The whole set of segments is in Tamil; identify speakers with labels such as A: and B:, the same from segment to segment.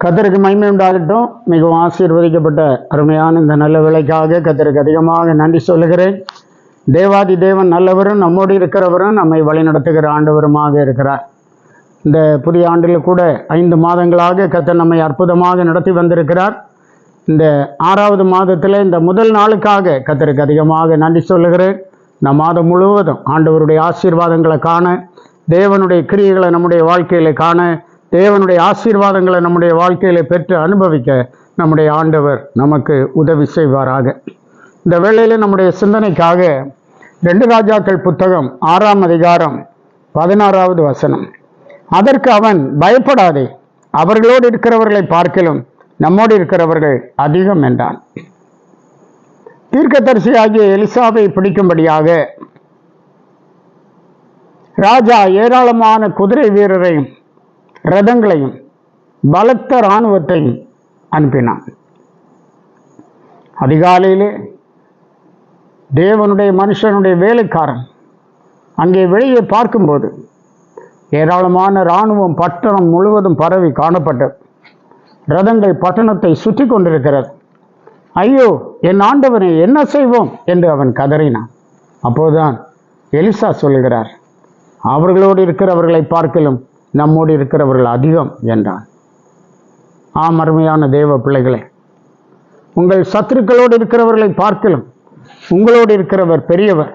A: கர்த்தருக்கு மகிமை உண்டாகட்டும். மிகவும் ஆசீர்வதிக்கப்பட்ட அருமையான இந்த நல்ல வேலைக்காக கர்த்தருக்கு அதிகமாக நன்றி சொல்லுகிறேன். தேவாதி தேவன் நல்லவரும் நம்மோடு இருக்கிறவரும் நம்மை வழிநடத்துகிற ஆண்டவருமாக இருக்கிறார். இந்த புதிய ஆண்டில் கூட 5 மாதங்களாக கர்த்தர் நம்மை அற்புதமாக நடத்தி வந்திருக்கிறார். இந்த 6வது மாதத்தில் இந்த முதல் நாளுக்காக கர்த்தருக்கு அதிகமாக நன்றி சொல்லுகிறேன். இந்த மாதம் முழுவதும் ஆண்டவருடைய ஆசீர்வாதங்களை காண, தேவனுடைய கிரியைகளை நம்முடைய வாழ்க்கையில் காண, தேவனுடைய ஆசீர்வாதங்களை நம்முடைய வாழ்க்கையில் பெற்று அனுபவிக்க நம்முடைய ஆண்டவர் நமக்கு உதவி செய்வாராக. இந்த வேளையில் நம்முடைய சிந்தனைக்காக 2 ராஜாக்கள் புத்தகம் 6ஆம் அதிகாரம் 16வது வசனம். அதற்கு அவன், பயப்படாதே, அவர்களோடு இருக்கிறவர்களை பார்க்கிலும் நம்மோடு இருக்கிறவர்கள் அதிகம் என்றான். தீர்க்கதரிசியாகிய எலிசாவை பிடிக்கும்படியாக ராஜா ஏராளமான குதிரை வீரரையும் ரதங்களையும் பலத்த இராணுவத்தையும் அனுப்பினான். அதிகாலையிலே தேவனுடைய மனுஷனுடைய வேலைக்காரன் அங்கே வெளியே பார்க்கும்போது ஏராளமான இராணுவம் பட்டணம் முழுவதும் பரவி காணப்பட்டது. ரதங்கள் பட்டணத்தை சுற்றி கொண்டிருக்கிறது. ஐயோ, என் ஆண்டவனை என்ன செய்வோம் என்று அவன் கதறினான். அப்போதுதான் எலிசா சொல்லுகிறார், அவர்களோடு இருக்கிறவர்களை பார்க்கலும் நம்மோடு இருக்கிறவர்கள் அதிகம் என்றான். ஆம், அருமையான தேவ பிள்ளைகளே, உங்கள் சத்துருக்களோடு இருக்கிறவர்களை பார்க்கலும் உங்களோடு இருக்கிறவர் பெரியவர்.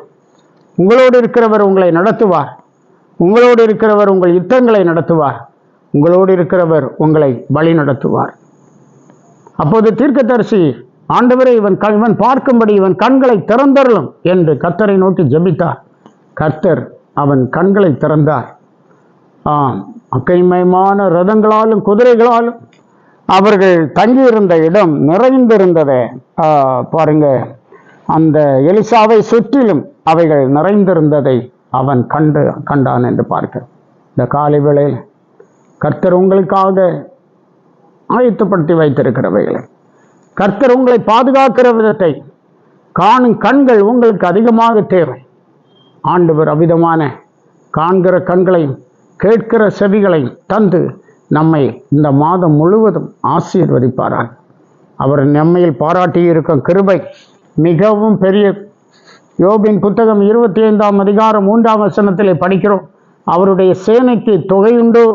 A: உங்களோடு இருக்கிறவர் உங்களை நடத்துவார். உங்களோடு இருக்கிறவர் உங்கள் யுத்தங்களை நடத்துவார். உங்களோடு இருக்கிறவர் உங்களை வழி நடத்துவார். அப்போது தீர்க்கதரிசி, ஆண்டவரை இவன் பார்க்கும்படி இவன் கண்களை திறந்தருளும் என்று கர்த்தரை நோக்கி ஜெபித்தார். கர்த்தர் அவன் கண்களை திறந்தார். அக்கைமயமான ரதங்களாலும் குதிரைகளாலும் அவர்கள் தங்கியிருந்த இடம் நிறைந்திருந்ததை பாருங்க. அந்த எலிசாவை சுற்றிலும் அவைகள் நிறைந்திருந்ததை அவன் கண்டான் என்று பார்க்க. இந்த காலை வேளையில் கர்த்தர் உங்களுக்காக ஆயத்தப்படுத்தி வைத்திருக்கிறவைகளை, கர்த்தர் உங்களை பாதுகாக்கிற விதத்தை காணும் கண்கள் உங்களுக்கு அதிகமாக தேவை. ஆண்டவர் அவ்விதமான காண்கிற கண்களையும் கேட்கிற செவிகளையும் தந்து நம்மை இந்த மாதம் முழுவதும் ஆசீர்வதிப்பாரார். அவர் நம்மையில் பாராட்டி இருக்கும் கிருபை மிகவும் பெரிய. யோபின் புத்தகம் 25ஆம் அதிகாரம் 3ஆம் வசனத்திலே படிக்கிறோம், அவருடைய சேனைக்கு தொகையுண்டோ,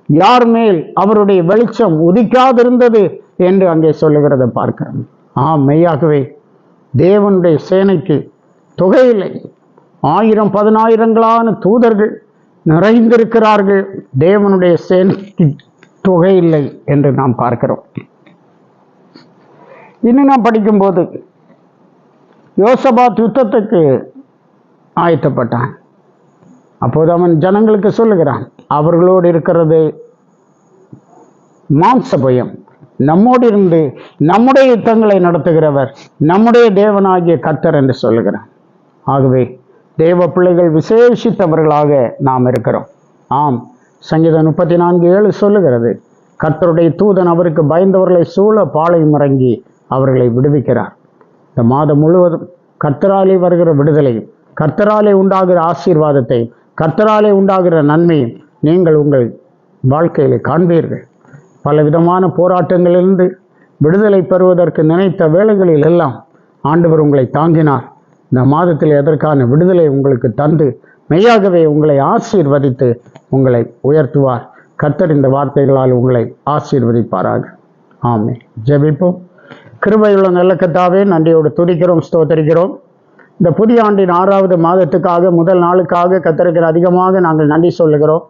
A: யார் மேல் அவருடைய வெளிச்சம் உதிக்காதிருந்தது என்று அங்கே சொல்லுகிறத பார்க்கிறோம். மெய்யாகவே தேவனுடைய சேனைக்கு தொகையில்லை. 1000-10,000 தூதர்கள் நிறைந்திருக்கிறார்கள், தேவனுடைய சேனைக்கு தொகையில்லை என்று நாம் பார்க்கிறோம். இன்னும் நாம் படிக்கும்போது யோசபாத் யுத்தத்துக்கு ஆயத்தப்பட்டான். அப்போது அவன் ஜனங்களுக்கு சொல்லுகிறான், அவர்களோடு இருக்கிறது மாம்ச பயம், நம்மோடு இருந்து நம்முடைய யுத்தங்களை நடத்துகிறவர் நம்முடைய தேவனாகிய கர்த்தர் என்று சொல்லுகிறான். ஆகவே தேவ பிள்ளைகள் விசேஷித்தவர்களாக நாம் இருக்கிறோம். சங்கீதம் 34:7 சொல்லுகிறது, கர்த்தருடைய தூதன் அவருக்கு பயந்தவர்களை சூழ பாளையம் இறங்கி அவர்களை விடுவிக்கிறார். இந்த மாதம் முழுவதும் கர்த்தராலே வருகிற விடுதலையும், கர்த்தராலே உண்டாகிற ஆசீர்வாதத்தையும், கர்த்தராலே உண்டாகிற நன்மையும் நீங்கள் உங்கள் வாழ்க்கையில் காண்பீர்கள். பலவிதமான போராட்டங்களிலிருந்து விடுதலை பெறுவதற்கு நினைத்த வேளைகளில் எல்லாம் ஆண்டவர் உங்களை தாங்கினார். இந்த மாதத்தில் எதற்கான விடுதலை உங்களுக்கு தந்து மெய்யாகவே உங்களை ஆசீர்வதித்து உங்களை உயர்த்துவார். கர்த்தர் இந்த வார்த்தைகளால் உங்களை ஆசீர்வதிப்பாராக. ஆமென். ஜெபிப்போம். கிருபையுள்ள நல்ல கர்த்தாவே, நன்றியோடு துதிக்கிறோம், ஸ்தோத்தரிக்கிறோம். இந்த புதிய ஆண்டின் 6வது மாதத்துக்காக, முதல் நாளுக்காக கர்த்தருக்கு அதிகமாக நாங்கள் நன்றி சொல்லுகிறோம்.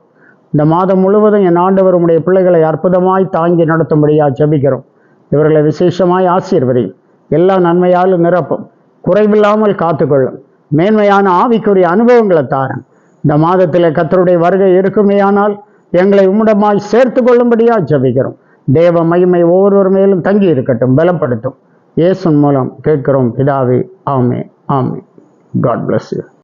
A: இந்த மாதம் முழுவதும் என் ஆண்டவர் உம்முடைய பிள்ளைகளை அற்புதமாய் தாங்கி நடத்தும்படியாக ஜெபிக்கிறோம். இவர்களை விசேஷமாய் ஆசீர்வதி, எல்லா நன்மையாலும் நிரப்பும், குறைவில்லாமல் காத்துக்கொள்ளும், மேன்மையான ஆவிக்குரிய அனுபவங்களை தாரும். இந்த மாதத்தில் கர்த்தருடைய வருகை இருக்குமேயானால் எங்களை உம்மிடமாய் சேர்த்து கொள்ளும்படியாக ஜெபிக்கிறோம். தேவ மகிமை ஒவ்வொருவர் மேலும் தங்கி இருக்கட்டும், பலப்படுத்தும். இயேசுவின் மூலம் கேட்கிறோம் பிதாவே. ஆமென். ஆமென். God bless you.